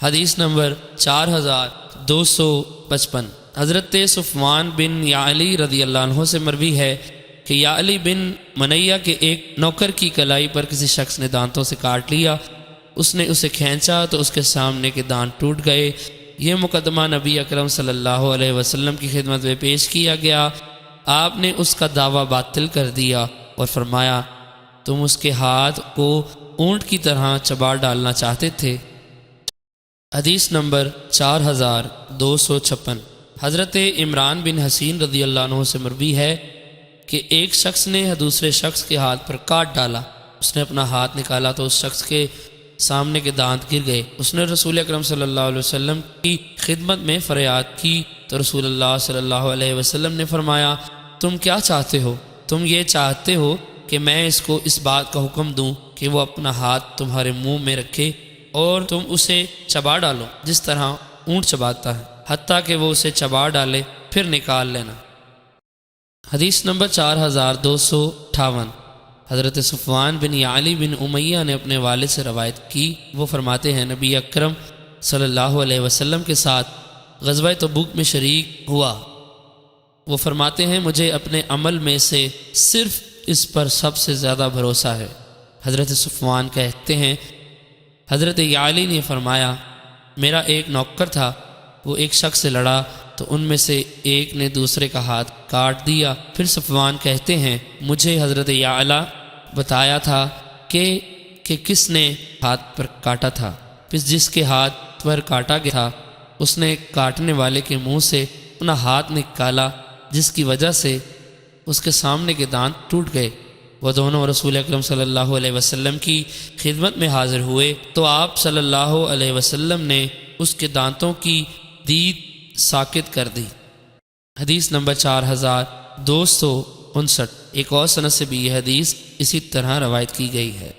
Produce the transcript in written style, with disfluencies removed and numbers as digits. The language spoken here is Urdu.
حدیث نمبر 4255 حضرت صفوان بن یعلی رضی اللہ عنہ سے مروی ہے کہ یعلی بن منیہ کے ایک نوکر کی کلائی پر کسی شخص نے دانتوں سے کاٹ لیا۔ اس نے اسے کھینچا تو اس کے سامنے کے دانت ٹوٹ گئے۔ یہ مقدمہ نبی اکرم صلی اللہ علیہ وسلم کی خدمت میں پیش کیا گیا۔ آپ نے اس کا دعویٰ باطل کر دیا اور فرمایا تم اس کے ہاتھ کو اونٹ کی طرح چبا ڈالنا چاہتے تھے۔ حدیث نمبر 4256 حضرت عمران بن حسین رضی اللہ عنہ سے مروی ہے کہ ایک شخص نے دوسرے شخص کے ہاتھ پر کاٹ ڈالا۔ اس نے اپنا ہاتھ نکالا تو اس شخص کے سامنے کے دانت گر گئے۔ اس نے رسول اکرم صلی اللہ علیہ وسلم کی خدمت میں فریاد کی تو رسول اللہ صلی اللہ علیہ وسلم نے فرمایا تم کیا چاہتے ہو؟ تم یہ چاہتے ہو کہ میں اس کو اس بات کا حکم دوں کہ وہ اپنا ہاتھ تمہارے منہ میں رکھے اور تم اسے چبا ڈالو جس طرح اونٹ چباتا ہے، حتیٰ کہ وہ اسے چبا ڈالے پھر نکال لینا۔ حدیث نمبر 4258 حضرت صفوان بن یعلی بن امیہ نے اپنے والد سے روایت کی، وہ فرماتے ہیں نبی اکرم صلی اللہ علیہ وسلم کے ساتھ غزوہ تبوک میں شریک ہوا۔ وہ فرماتے ہیں مجھے اپنے عمل میں سے صرف اس پر سب سے زیادہ بھروسہ ہے۔ حضرت صفوان کہتے ہیں حضرت یعلی نے فرمایا میرا ایک نوکر تھا، وہ ایک شخص سے لڑا تو ان میں سے ایک نے دوسرے کا ہاتھ کاٹ دیا۔ پھر صفوان کہتے ہیں مجھے حضرت یعلی بتایا تھا کہ کس نے ہاتھ پر کاٹا تھا۔ پھر جس کے ہاتھ پر کاٹا گیا تھا اس نے کاٹنے والے کے منہ سے اپنا ہاتھ نکالا جس کی وجہ سے اس کے سامنے کے دانت ٹوٹ گئے۔ وہ دونوں رسول اکرم صلی اللہ علیہ وسلم کی خدمت میں حاضر ہوئے تو آپ صلی اللہ علیہ وسلم نے اس کے دانتوں کی دید ساکت کر دی۔ حدیث نمبر 4259 ایک اور سند سے بھی یہ حدیث اسی طرح روایت کی گئی ہے۔